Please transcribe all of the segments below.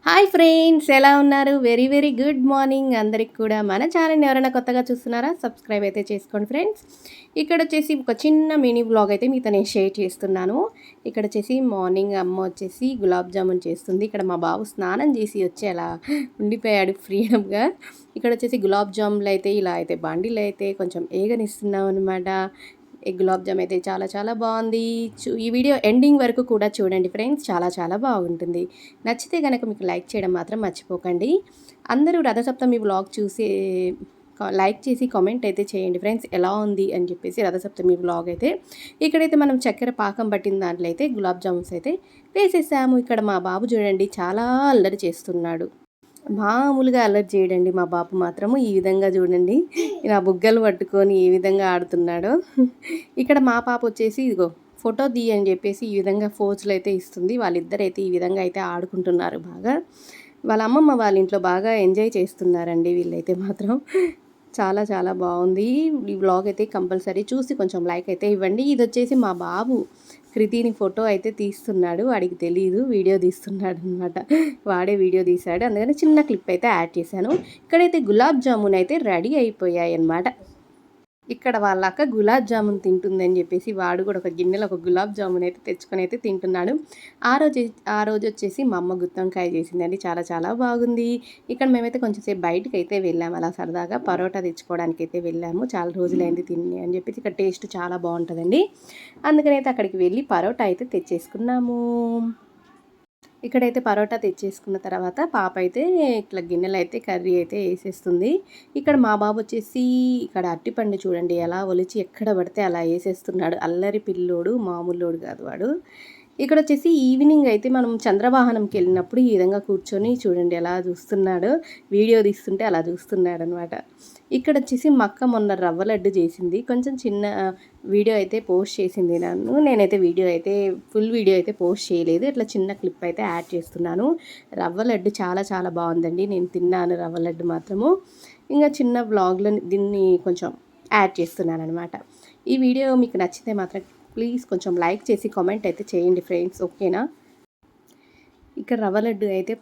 Hi friends, ఎలా ఉన్నారు? Very very good morning అందరికి కూడా. మన ఛానల్ని ఎవరైనా కొత్తగా చూస్తున్నారా? సబ్స్క్రైబ్ అయితే చేసుకోండి ఫ్రెండ్స్. ఇక్కడ వచ్చేసి ఒక చిన్న మినీ వ్లాగ్ అయితే మీతో నేను షేర్ చేస్తున్నాను. ఇక్కడ వచ్చేసి మార్నింగ్ అమ్మ వచ్చేసి గులాబ్ జామున్ చేస్తుంది. ఇక్కడ మా బాబు స్నానం చేసి వచ్చి అలా ఉండిపోయాడు ఫ్రీడమ్గా. ఇక్కడ వచ్చేసి గులాబ్ జామున్లు అయితే ఇలా అయితే బండిలు అయితే కొంచెం ఏగనిస్తున్నాం అనమాట. ఈ గులాబ్ జామ్ అయితే చాలా చాలా బాగుంది. ఈ వీడియో ఎండింగ్ వరకు కూడా చూడండి ఫ్రెండ్స్, చాలా చాలా బాగుంటుంది. నచ్చితే కనుక మీకు లైక్ చేయడం మాత్రం మర్చిపోకండి. అందరూ రథసప్తమి వ్లాగ్ చూసి లైక్ చేసి కామెంట్ అయితే చేయండి ఫ్రెండ్స్, ఎలా ఉంది అని చెప్పేసి రథసప్తమి వ్లాగ్ అయితే. ఇక్కడైతే మనం చక్కెర పాకం పట్టిన దాంట్లో అయితే గులాబ్ జామున్స్ అయితే వేసేసాము. ఇక్కడ మా బాబు చూడండి చాలా అల్లరి చేస్తున్నాడు. మామూలుగా అల్లరి చేయడండి మా బాబు మాత్రము. ఈ విధంగా చూడండి నా బుగ్గలు పట్టుకొని ఏ విధంగా ఆడుతున్నాడో. ఇక్కడ మా పాప వచ్చేసి ఇదిగో ఫోటో అని చెప్పేసి ఈ విధంగా ఫోజులు అయితే ఇస్తుంది. వాళ్ళిద్దరైతే ఈ విధంగా అయితే ఆడుకుంటున్నారు బాగా. వాళ్ళ అమ్మమ్మ వాళ్ళ ఇంట్లో బాగా ఎంజాయ్ చేస్తున్నారండి వీళ్ళైతే మాత్రం. చాలా చాలా బాగుంది. ఈ వ్లాగ్ అయితే కంపల్సరీ చూసి కొంచెం లైక్ అయితే ఇవ్వండి. ఇది వచ్చేసి మా బాబు కృతిని ఫోటో అయితే తీస్తున్నాడు. వాడికి తెలీదు వీడియో తీస్తున్నాడు అనమాట. వాడే వీడియో తీశాడు, అందుకని చిన్న క్లిప్ అయితే యాడ్ చేశాను. ఇక్కడైతే గులాబ్ జామున్ అయితే రెడీ అయిపోయాయి అన్నమాట. ఇక్కడ వాళ్ళ అక్క గులాబ్ జామున్ తింటుందని చెప్పేసి వాడు కూడా ఒక గిన్నెలో ఒక గులాబ్ జామున్ అయితే తెచ్చుకొని అయితే తింటున్నాడు. ఆ రోజు వచ్చేసి మా అమ్మ గుత్తొంకాయ చేసిందండి, చాలా చాలా బాగుంది. ఇక్కడ మేమైతే కొంచెం సేపు బయటకు అయితే వెళ్ళాము, అలా సరదాగా పరోటా తెచ్చుకోవడానికి అయితే వెళ్ళాము. చాలా రోజులైంది తిని అని చెప్పేసి. ఇక్కడ టేస్ట్ చాలా బాగుంటుందండి, అందుకనైతే అక్కడికి వెళ్ళి పరోటా అయితే తెచ్చేసుకున్నాము. ఇక్కడైతే పరోటా తెచ్చేసుకున్న తర్వాత పాప అయితే ఇట్లా గిన్నెలు అయితే కర్రీ అయితే వేసేస్తుంది. ఇక్కడ మా బాబు వచ్చేసి ఇక్కడ అరటిపండు చూడండి ఎలా ఒలిచి ఎక్కడ పడితే అలా వేసేస్తున్నాడు. అల్లరి పిల్లోడు, మామూలోడు కాదు వాడు. ఇక్కడ వచ్చేసి ఈవినింగ్ అయితే మనం చంద్రవాహనంకి వెళ్ళినప్పుడు ఈ విధంగా కూర్చొని చూడండి ఎలా చూస్తున్నాడు, వీడియో తీస్తుంటే అలా చూస్తున్నాడు అనమాట. ఇక్కడ వచ్చేసి మా అక్క మొన్న రవ్వ లడ్డు చేసింది, కొంచెం చిన్న వీడియో అయితే పోస్ట్ చేసింది. నేనైతే వీడియో అయితే ఫుల్ వీడియో అయితే పోస్ట్ చేయలేదు, ఇట్లా చిన్న క్లిప్ అయితే యాడ్ చేస్తున్నాను. రవ్వ లడ్డు చాలా చాలా బాగుందండి, నేను తిన్నాను రవ్వ లడ్డు మాత్రము. ఇంకా చిన్న వ్లాగ్లో దీన్ని కొంచెం యాడ్ చేస్తున్నాను అనమాట. ఈ వీడియో మీకు నచ్చితే మాత్రం ప్లీజ్ కొంచెం లైక్ చేసి కామెంట్ అయితే చేయండి ఫ్రెండ్స్, ఓకేనా. ఇక్కడ రవ్వ లడ్డు అయితే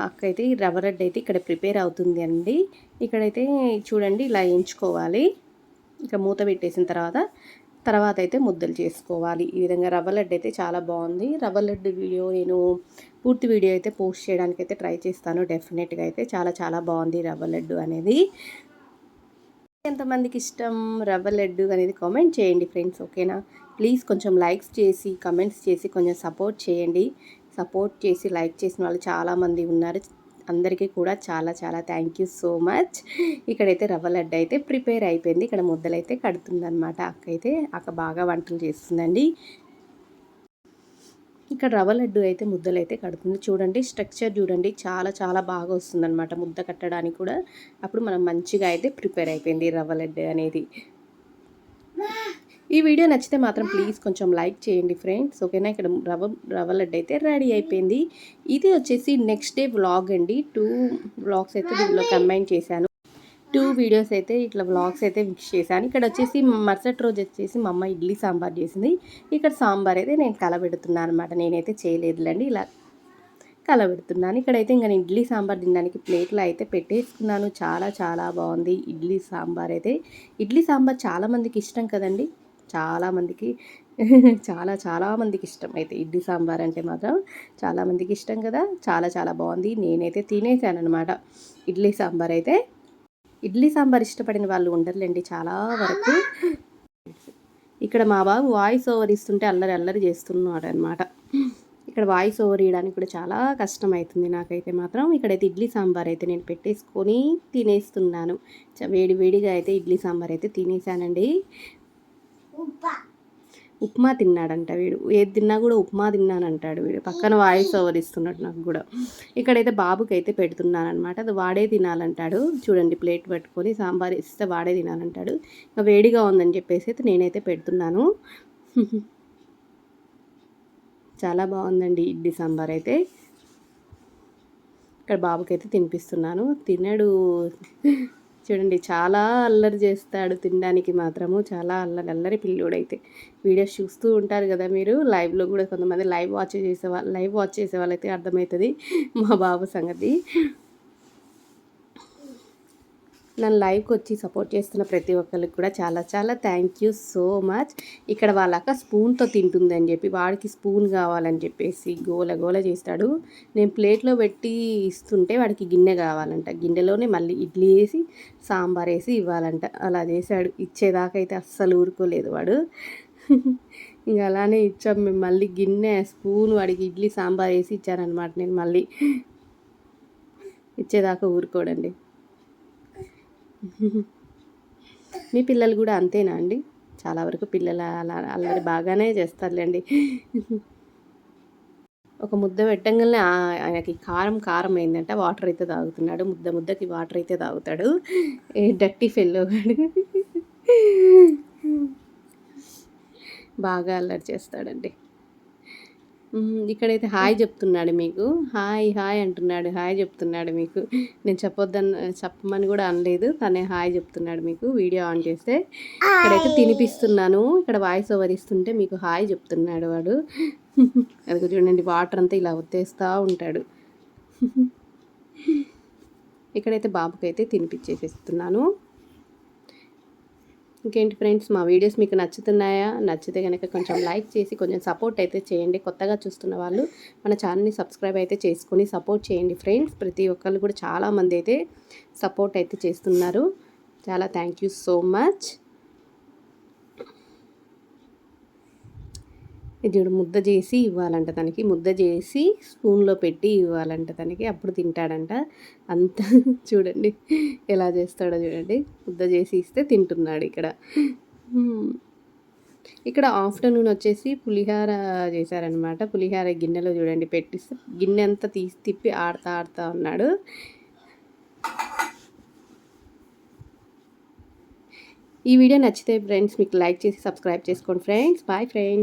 అక్క అయితే రవ్వ లడ్డు అయితే ఇక్కడ ప్రిపేర్ అవుతుంది అండి. ఇక్కడైతే చూడండి ఇలా వేయించుకోవాలి. ఇక మూత పెట్టేసిన తర్వాత అయితే ముద్దలు చేసుకోవాలి. ఈ విధంగా రవ్వ లడ్డు అయితే చాలా బాగుంది. రవ్వ లడ్డు వీడియో నేను పూర్తి వీడియో అయితే పోస్ట్ చేయడానికి అయితే ట్రై చేస్తాను డెఫినెట్గా. అయితే చాలా చాలా బాగుంది రవ్వ లడ్డు అనేది. ఎంతమందికి ఇష్టం రవ్వ లడ్డు అనేది కామెంట్ చేయండి ఫ్రెండ్స్, ఓకేనా. ప్లీజ్ కొంచెం లైక్స్ చేసి కమెంట్స్ చేసి కొంచెం సపోర్ట్ చేయండి. సపోర్ట్ చేసి లైక్ చేసిన వాళ్ళు చాలామంది ఉన్నారు, అందరికీ కూడా చాలా చాలా థ్యాంక్ యూ సో మచ్. ఇక్కడైతే రవ్వ లడ్డు అయితే ప్రిపేర్ అయిపోయింది. ఇక్కడ ముద్దలైతే కడుతుందనమాట అక్క బాగా వంటలు చేస్తుందండి. ఇక్కడ రవ్వ లడ్డు అయితే ముద్దలు అయితే కడుతుంది. చూడండి స్ట్రక్చర్ చూడండి, చాలా చాలా బాగా వస్తుందన్నమాట ముద్ద కట్టడానికి కూడా. అప్పుడు మనం మంచిగా అయితే ప్రిపేర్ అయిపోయింది రవ్వ లడ్డు అనేది. ఈ వీడియో నచ్చితే మాత్రం ప్లీజ్ కొంచెం లైక్ చేయండి ఫ్రెండ్స్, ఓకేనా. ఇక్కడ రవ్వ లడ్డు అయితే రెడీ అయిపోయింది. ఇది వచ్చేసి నెక్స్ట్ డే వ్లాగ్ అండి. 2 వ్లాగ్స్ అయితే దీనిలో కంబైన్ చేశాను. 2 వీడియోస్ అయితే ఇట్లా వ్లాగ్స్ అయితే మిక్స్ చేశాను. ఇక్కడ వచ్చేసి మరుసటి రోజు వచ్చేసి మా అమ్మ ఇడ్లీ సాంబార్ చేసింది. ఇక్కడ సాంబార్ అయితే నేను కలబెడుతున్నాను అనమాట, నేనైతే చేయలేదులేండి, ఇలా కలబెడుతున్నాను. ఇక్కడైతే ఇంకా నేను ఇడ్లీ సాంబార్ తినడానికి ప్లేట్లో అయితే పెట్టేసుకున్నాను. చాలా చాలా బాగుంది ఇడ్లీ సాంబార్ అయితే. ఇడ్లీ సాంబార్ చాలామందికి ఇష్టం కదండి, చాలామందికి చాలామందికి ఇష్టం. అయితే ఇడ్లీ సాంబార్ అంటే మాత్రం చాలామందికి ఇష్టం కదా. చాలా చాలా బాగుంది, నేనైతే తినేసాను అనమాట ఇడ్లీ సాంబార్ అయితే. ఇడ్లీ సాంబార్ ఇష్టపడిన వాళ్ళు ఉండరులేండి చాలా వరకు. ఇక్కడ మా బాబు వాయిస్ ఓవర్ ఇస్తుంటే అల్లరి అల్లరి చేస్తున్నాడు అనమాట. ఇక్కడ వాయిస్ ఓవర్ ఇవ్వడానికి కూడా చాలా కష్టం అవుతుంది నాకైతే మాత్రం. ఇక్కడైతే ఇడ్లీ సాంబార్ అయితే నేను పెట్టేసుకొని తినేస్తున్నాను. వేడి వేడిగా అయితే ఇడ్లీ సాంబార్ అయితే తినేసానండి. ఉప్మా తిన్నాడంట వీడు, ఏది తిన్నా కూడా ఉప్మా తిన్నానంటాడు వీడు. పక్కన వాయిస్ ఓవర్ ఇస్తున్నాడు నాకు కూడా. ఇక్కడైతే బాబుకి అయితే పెడుతున్నాను అనమాట, అది వాడే తినాలంటాడు. చూడండి ప్లేట్ పట్టుకొని సాంబార్ ఇస్తే వాడే తినాలంటాడు. ఇంకా వేడిగా ఉందని చెప్పేసి అయితే నేనైతే పెడుతున్నాను. చాలా బాగుందండి ఇడ్లీ సాంబార్ అయితే. ఇక్కడ బాబుకి అయితే తినిపిస్తున్నాను, తినడు. చూడండి చాలా అల్లరి చేస్తాడు తినడానికి మాత్రము. చాలా అల్లరి అల్లరి పిల్లోడైతే. వీడియోస్ చూస్తూ ఉంటారు కదా మీరు. లైవ్‌లో కూడా కొంతమంది లైవ్ వాచ్ చేసే వాళ్ళైతే అర్థమవుతుంది మా బాబు సంగతి. నన్ను లైవ్కి వచ్చి సపోర్ట్ చేస్తున్న ప్రతి ఒక్కరికి కూడా చాలా చాలా థ్యాంక్ యూ సో మచ్. ఇక్కడ వాళ్ళ అక్క స్పూన్తో తింటుందని చెప్పి వాడికి స్పూన్ కావాలని చెప్పేసి గోల గోల చేస్తాడు. నేను ప్లేట్లో పెట్టి ఇస్తుంటే వాడికి గిన్నె కావాలంట. గిన్నెలోనే మళ్ళీ ఇడ్లీ వేసి సాంబార్ వేసి ఇవ్వాలంట. అలా చేశాడు. ఇచ్చేదాకా అయితే అస్సలు ఊరుకోలేదు వాడు. ఇంక అలానే ఇచ్చాం మేము. మళ్ళీ గిన్నె స్పూన్ వాడికి ఇడ్లీ సాంబార్ వేసి ఇచ్చానమాట. నేను మళ్ళీ ఇచ్చేదాకా ఊరుకోడండి. మీ పిల్లలు కూడా అంతేనా అండి? చాలా వరకు పిల్లలు అలా అల్లరి బాగానే చేస్తారులేండి. ఒక ముద్ద పెట్టంగానే ఆయనకి కారం అయిందంట. వాటర్ అయితే తాగుతున్నాడు. ముద్దకి వాటర్ అయితే తాగుతాడు. ఏ డట్టి ఫెల్లో బాగా అల్లరి చేస్తాడండి. ఇక్కడైతే హాయ్ చెప్తున్నాడు మీకు. హాయ్ అంటున్నాడు. హాయ్ చెప్తున్నాడు మీకు. నేను చెప్పమని కూడా అనలేదు. తనే హాయ్ చెప్తున్నాడు మీకు. వీడియో ఆన్ చేస్తే ఇక్కడైతే తినిపిస్తున్నాను. ఇక్కడ వాయిస్ ఓవర్ ఇస్తుంటే మీకు హాయ్ చెప్తున్నాడు వాడు. అది చూడండి, వాటర్ అంతా ఇలా వచ్చేస్తూ ఉంటాడు. ఇక్కడైతే బాబుకైతే తినిపించేసిస్తున్నాను. ఇంకేంటి ఫ్రెండ్స్, మా వీడియోస్ మీకు నచ్చుతున్నాయా? నచ్చితే కనుక కొంచెం లైక్ చేసి కొంచెం సపోర్ట్ అయితే చేయండి. కొత్తగా చూస్తున్న వాళ్ళు మన ఛానల్ని సబ్స్క్రైబ్ అయితే చేసుకొని సపోర్ట్ చేయండి ఫ్రెండ్స్. ప్రతి ఒక్కళ్ళు కూడా చాలామంది అయితే సపోర్ట్ అయితే చేస్తున్నారు. చాలా థ్యాంక్ యూ సో మచ్. ఇది ముద్ద చేసి ఇవ్వాలంట తనకి. ముద్ద చేసి స్పూన్లో పెట్టి ఇవ్వాలంట తనకి. అప్పుడు తింటాడంట. అంత చూడండి ఎలా చేస్తాడో చూడండి. ముద్ద చేసి ఇస్తే తింటున్నాడు. ఇక్కడ ఆఫ్టర్నూన్ వచ్చేసి పులిహార చేశారనమాట. పులిహార గిన్నెలో చూడండి పెట్టిస్తే గిన్నె అంతా తిప్పి ఆడుతా ఉన్నాడు. ఈ వీడియో నచ్చితే ఫ్రెండ్స్ మీకు లైక్ చేసి సబ్స్క్రైబ్ చేసుకోండి ఫ్రెండ్స్. Bye friends.